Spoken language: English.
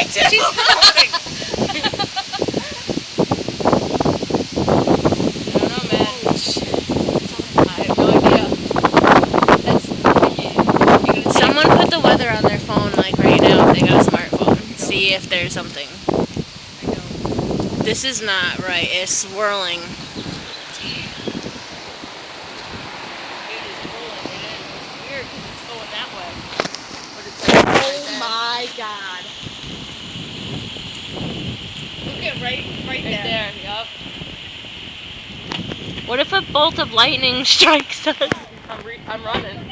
She's helping. I don't know, man. I have no idea. Someone put the weather on their phone, like right now, if they got a smartphone. See if there's something. This is not right. It's swirling. Oh my God. Look at right there. Yup. What if a bolt of lightning strikes us? I'm running.